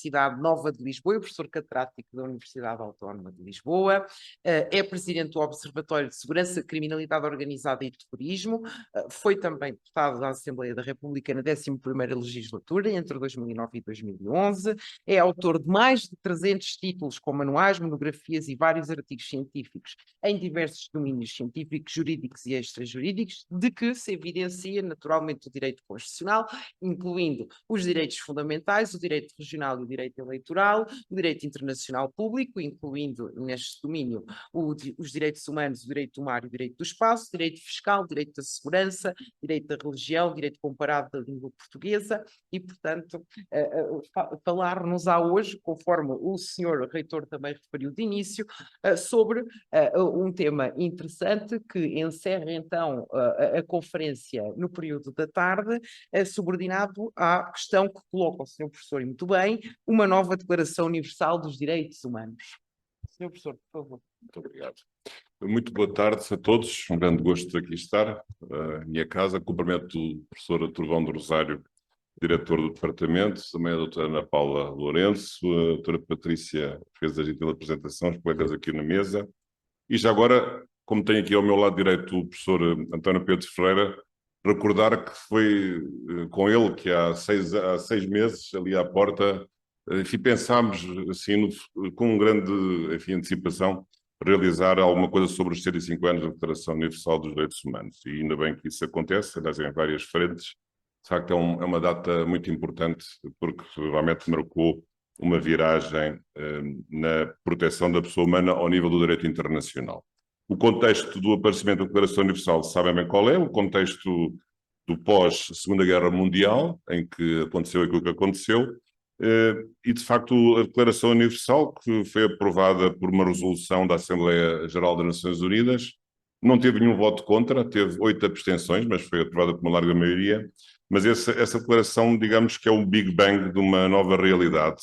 Universidade Nova de Lisboa, é professor catedrático da Universidade Autónoma de Lisboa, é presidente do Observatório de Segurança, Criminalidade Organizada e Terrorismo, foi também deputado da Assembleia da República na 11ª legislatura, entre 2009 e 2011, é autor de mais de 300 títulos com manuais, monografias e vários artigos científicos em diversos domínios científicos, jurídicos e extrajurídicos, de que se evidencia naturalmente o direito constitucional, incluindo os direitos fundamentais, o direito regional e o direito eleitoral, o direito internacional público, incluindo neste domínio os direitos humanos, o direito do mar e o direito do espaço, direito fiscal, direito da segurança, direito da religião, direito comparado da língua portuguesa e, portanto, falar-nos-á hoje, conforme o senhor reitor também referiu de início, sobre um tema interessante que encerra então a conferência no período da tarde, subordinado à questão que coloca o senhor professor e muito bem, uma nova Declaração Universal dos Direitos Humanos. Senhor professor, por favor. Muito obrigado. Muito boa tarde a todos, um grande gosto de aqui estar, minha casa. Cumprimento o professor Trovão do Rosário, diretor do departamento, também a doutora Ana Paula Lourenço, a doutora Patrícia fez a gentil apresentação, os colegas aqui na mesa. E já agora, como tenho aqui ao meu lado direito o professor António Pedro Ferreira, recordar que foi com ele que há seis meses, ali à porta, enfim, pensámos assim, com grande antecipação, realizar alguma coisa sobre os 105 anos da Declaração Universal dos Direitos Humanos. E ainda bem que isso acontece, aliás, em várias frentes. De facto, é uma data muito importante, porque realmente marcou uma viragem na proteção da pessoa humana ao nível do direito internacional. O contexto do aparecimento da Declaração Universal, sabem bem qual é? O contexto do pós-Segunda Guerra Mundial, em que aconteceu aquilo que aconteceu, e de facto a Declaração Universal, que foi aprovada por uma resolução da Assembleia Geral das Nações Unidas, não teve nenhum voto contra, teve 8 abstenções, mas foi aprovada por uma larga maioria. Mas essa declaração, digamos que é o Big Bang de uma nova realidade,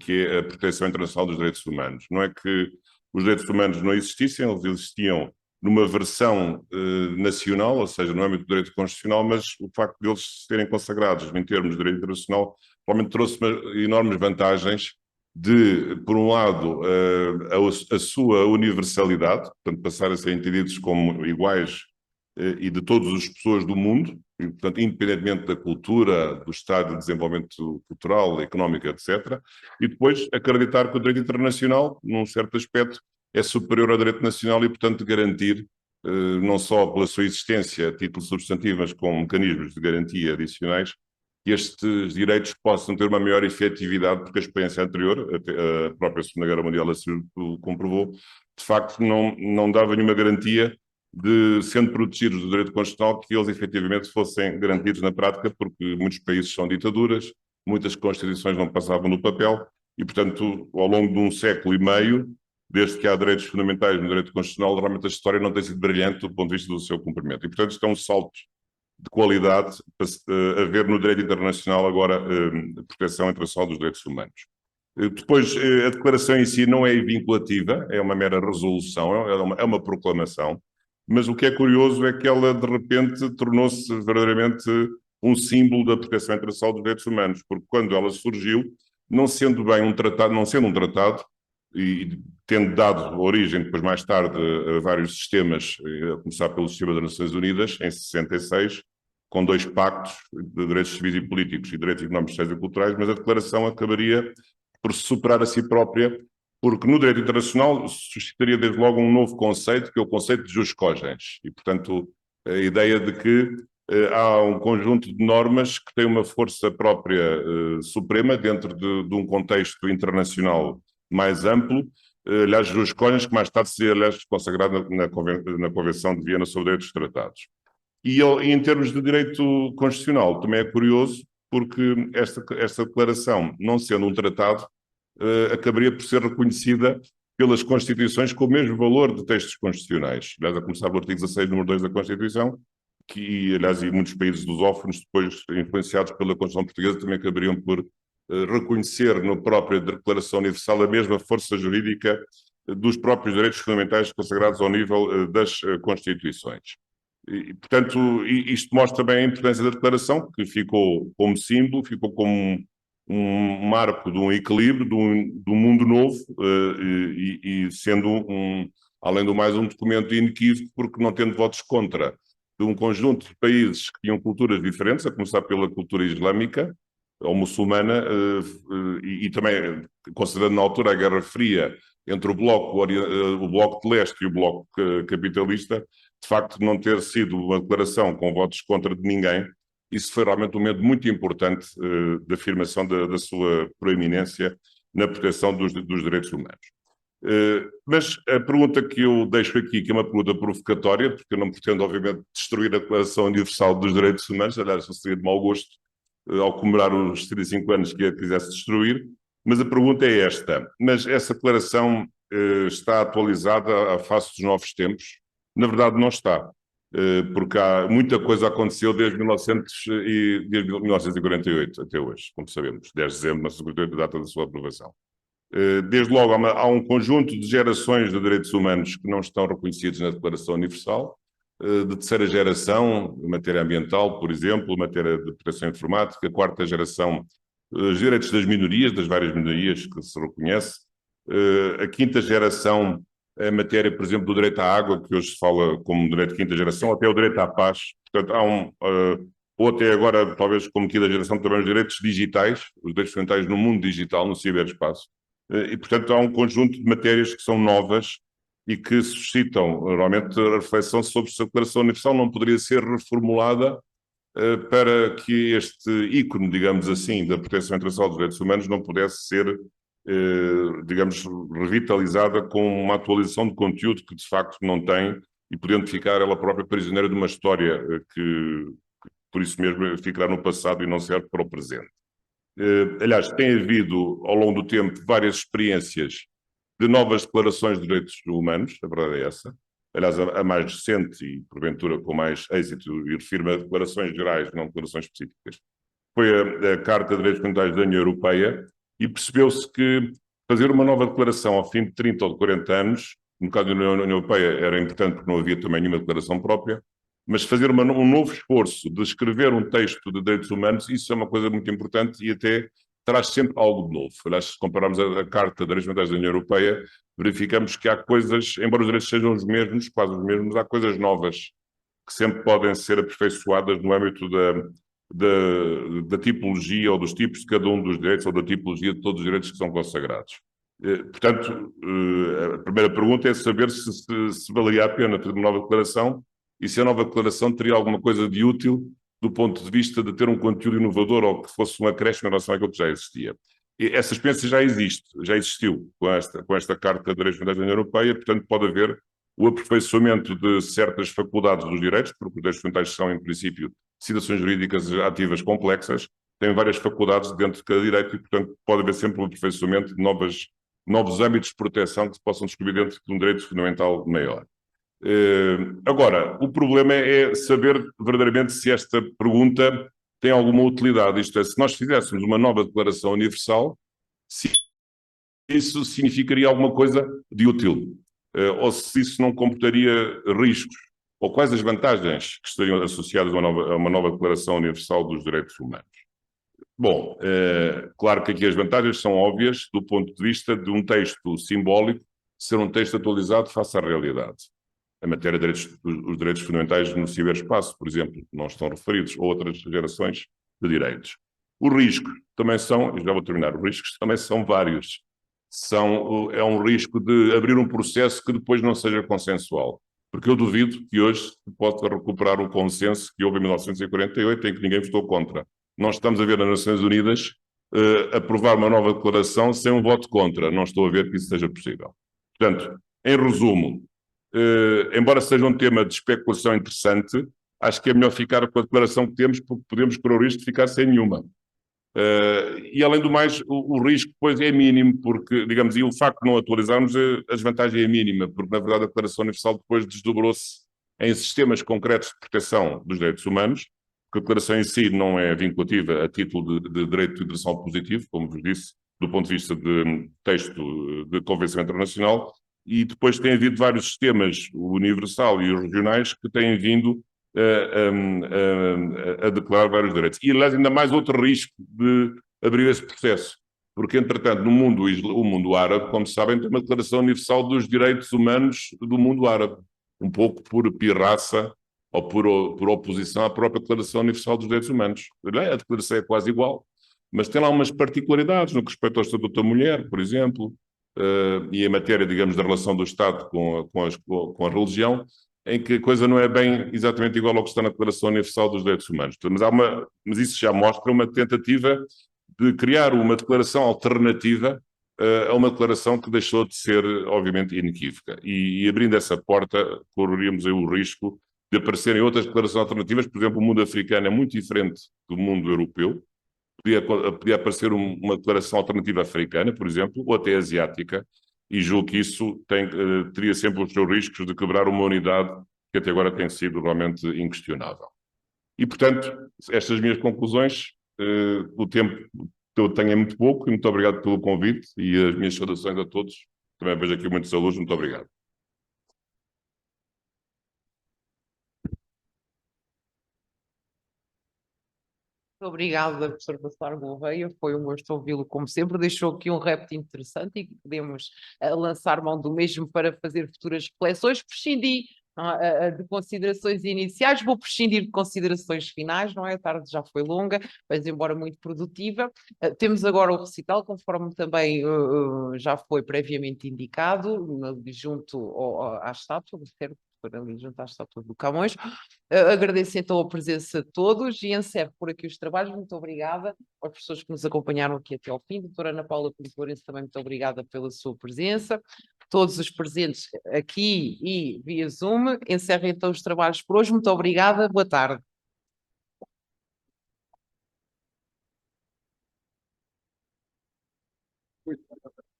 que é a proteção internacional dos direitos humanos. Não é que os direitos humanos não existissem, eles existiam numa versão nacional, ou seja, no âmbito do direito constitucional, mas o facto de eles serem consagrados em termos de direito internacional realmente trouxe enormes vantagens de, por um lado, a sua universalidade, portanto, passar a ser entendidos como iguais e de todas as pessoas do mundo, e, portanto, independentemente da cultura, do estado de desenvolvimento cultural, económico, etc. E depois acreditar que o direito internacional, num certo aspecto, é superior ao direito nacional e, portanto, garantir, não só pela sua existência a título substantivo, mas com mecanismos de garantia adicionais, que estes direitos possam ter uma maior efetividade, porque a experiência anterior, a própria Segunda Guerra Mundial assim o comprovou, de facto não dava nenhuma garantia de, sendo protegidos do direito constitucional, que eles efetivamente fossem garantidos na prática, porque muitos países são ditaduras, muitas constituições não passavam no papel e, portanto, ao longo de um século e meio, desde que há direitos fundamentais no direito constitucional, realmente a história não tem sido brilhante do ponto de vista do seu cumprimento. E, portanto, isto é um salto de qualidade a ver no direito internacional agora a proteção internacional dos direitos humanos. Depois, a declaração em si não é vinculativa, é uma mera resolução, é uma proclamação, mas o que é curioso é que ela, de repente, tornou-se verdadeiramente um símbolo da proteção internacional dos direitos humanos, porque quando ela surgiu, não sendo um tratado, e tendo dado origem, depois mais tarde, a vários sistemas, a começar pelo sistema das Nações Unidas, em 66, com 2 pactos de direitos civis e políticos e direitos económicos, sociais e culturais, mas a declaração acabaria por se superar a si própria, porque no direito internacional suscitaria desde logo um novo conceito, que é o conceito de jus cogens, e portanto a ideia de que há um conjunto de normas que têm uma força própria suprema dentro de um contexto internacional mais amplo, aliás, jus cogens, que mais tarde seria, aliás, consagrado na Convenção de Viena sobre Direitos Tratados. E em termos de direito constitucional, também é curioso, porque esta declaração, não sendo um tratado, acabaria por ser reconhecida pelas Constituições com o mesmo valor de textos constitucionais. Aliás, a começar pelo artigo 16, número 2 da Constituição, que, aliás, e muitos países lusófonos, depois influenciados pela Constituição Portuguesa, também acabariam por reconhecer na própria Declaração Universal a mesma força jurídica dos próprios direitos fundamentais consagrados ao nível das Constituições. E, portanto, isto mostra bem a importância da declaração, que ficou como símbolo, ficou como um marco de um equilíbrio, de um mundo novo, e sendo, além do mais, um documento inequívoco, porque não tendo votos contra de um conjunto de países que tinham culturas diferentes, a começar pela cultura islâmica ou muçulmana, e também considerando na altura a Guerra Fria entre o Bloco de Leste e o Bloco capitalista, de facto não ter sido uma declaração com votos contra de ninguém, isso foi realmente um momento muito importante de afirmação da sua proeminência na proteção dos direitos humanos. Mas a pergunta que eu deixo aqui, que é uma pergunta provocatória, porque eu não pretendo, obviamente, destruir a Declaração Universal dos Direitos Humanos, aliás, isso seria de mau gosto ao comemorar os 35 anos que a quisesse destruir, mas a pergunta é esta: mas essa declaração está atualizada à face dos novos tempos? Na verdade, não está, porque muita coisa aconteceu desde 1948 até hoje, como sabemos, 10 de dezembro de 1948, a data da sua aprovação. Desde logo, há um conjunto de gerações de direitos humanos que não estão reconhecidos na Declaração Universal, de terceira geração, em matéria ambiental, por exemplo, em matéria de proteção informática, quarta geração, os direitos das minorias, das várias minorias que se reconhece, a quinta geração, em matéria, por exemplo, do direito à água, que hoje se fala como direito de quinta geração, até o direito à paz. Portanto, ou até agora, talvez como quinta geração, também os direitos digitais, os direitos fundamentais no mundo digital, no ciberespaço. E, portanto, há um conjunto de matérias que são novas e que suscitam, realmente, a reflexão sobre se a Declaração Universal não poderia ser reformulada para que este ícone, digamos assim, da proteção internacional dos direitos humanos não pudesse ser, digamos, revitalizada com uma atualização de conteúdo que, de facto, não tem e podendo ficar ela própria prisioneira de uma história que, por isso mesmo, ficará no passado e não serve para o presente. Aliás, tem havido, ao longo do tempo, várias experiências de novas declarações de direitos humanos, a verdade é essa. Aliás, a mais recente e, porventura, com mais êxito, e refiro-me a declarações gerais, não declarações específicas, foi a Carta de Direitos Fundamentais da União Europeia, e percebeu-se que fazer uma nova declaração ao fim de 30 ou de 40 anos, no caso da União Europeia era importante porque não havia também nenhuma declaração própria, mas fazer um novo esforço de escrever um texto de direitos humanos, isso é uma coisa muito importante e até traz sempre algo de novo. Aliás, se compararmos a Carta de Direitos Fundamentais da União Europeia, verificamos que há coisas, embora os direitos sejam os mesmos, quase os mesmos, há coisas novas que sempre podem ser aperfeiçoadas no âmbito da tipologia ou dos tipos de cada um dos direitos ou da tipologia de todos os direitos que são consagrados. Portanto, a primeira pergunta é saber se valeria a pena fazer uma nova declaração e se a nova declaração teria alguma coisa de útil do ponto de vista de ter um conteúdo inovador ou que fosse um acréscimo em relação àquilo que já existia. E essa experiência já existiu com esta Carta de Direitos Fundamentais da União Europeia, portanto pode haver o aperfeiçoamento de certas faculdades dos direitos, porque os direitos fundamentais são, em princípio, situações jurídicas ativas complexas, têm várias faculdades dentro de cada direito e, portanto, pode haver sempre um aperfeiçoamento de novos âmbitos de proteção que se possam descobrir dentro de um direito fundamental maior. Agora, o problema é saber verdadeiramente se esta pergunta tem alguma utilidade, isto é, se nós fizéssemos uma nova declaração universal, se isso significaria alguma coisa de útil, ou se isso não comportaria riscos, ou quais as vantagens que estariam associadas a uma nova declaração universal dos direitos humanos. Bom, claro que aqui as vantagens são óbvias do ponto de vista de um texto simbólico ser um texto atualizado face à realidade. A matéria de os direitos fundamentais no ciberespaço, por exemplo, não estão referidos, ou outras gerações de direitos. Os riscos também são, e já vou terminar, os riscos também são vários. É um risco de abrir um processo que depois não seja consensual. Porque eu duvido que hoje se possa recuperar o consenso que houve em 1948, em que ninguém votou contra. Nós estamos a ver nas Nações Unidas aprovar uma nova declaração sem um voto contra. Não estou a ver que isso seja possível. Portanto, em resumo, embora seja um tema de especulação interessante, acho que é melhor ficar com a declaração que temos, porque podemos correr o risco de ficar sem nenhuma. E além do mais, o risco depois é mínimo, porque, digamos, e o facto de não atualizarmos, a desvantagem é mínima, porque na verdade a Declaração Universal depois desdobrou-se em sistemas concretos de proteção dos direitos humanos, porque a declaração em si não é vinculativa a título de direito de interação positivo, como vos disse, do ponto de vista de texto de convenção internacional, e depois tem havido vários sistemas, o universal e os regionais, que têm vindo a declarar vários direitos. E, aliás, ainda mais outro risco de abrir esse processo. Porque, entretanto, o mundo árabe, como sabem, tem uma Declaração Universal dos Direitos Humanos do mundo árabe, um pouco por pirraça ou por oposição à própria Declaração Universal dos Direitos Humanos. A declaração é quase igual, mas tem lá umas particularidades no que respeita ao Estatuto da Mulher, por exemplo, e em matéria, digamos, da relação do Estado com a religião, em que a coisa não é bem exatamente igual ao que está na Declaração Universal dos Direitos Humanos. Mas isso já mostra uma tentativa de criar uma declaração alternativa a uma declaração que deixou de ser, obviamente, inequívoca. E abrindo essa porta, correríamos aí o risco de aparecerem outras declarações alternativas. Por exemplo, o mundo africano é muito diferente do mundo europeu. Podia aparecer uma declaração alternativa africana, por exemplo, ou até asiática, e julgo que isso teria sempre os seus riscos de quebrar uma unidade que até agora tem sido realmente inquestionável. E, portanto, estas minhas conclusões, o tempo que eu tenho é muito pouco, e muito obrigado pelo convite e as minhas saudações a todos. Também vejo aqui muitos alunos, muito obrigado. Obrigada, professor Bacelar Gouveia. Foi um gosto ouvi-lo, como sempre. Deixou aqui um repto interessante e podemos lançar mão do mesmo para fazer futuras reflexões. Prescindi de considerações iniciais, vou prescindir de considerações finais, não é? A tarde já foi longa, mas embora muito produtiva. Temos agora o recital, conforme também já foi previamente indicado, junto à estátua, certo? Ali junto à estátua do Camões. Agradeço então a presença de todos e encerro por aqui os trabalhos. Muito obrigada às pessoas que nos acompanharam aqui até ao fim. Doutora Ana Paula Pires Lourenço, também muito obrigada pela sua presença. Todos os presentes aqui e via Zoom. Encerro então os trabalhos por hoje. Muito obrigada. Boa tarde.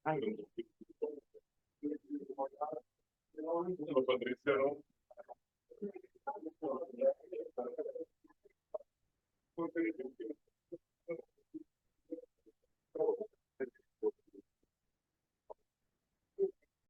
Ai.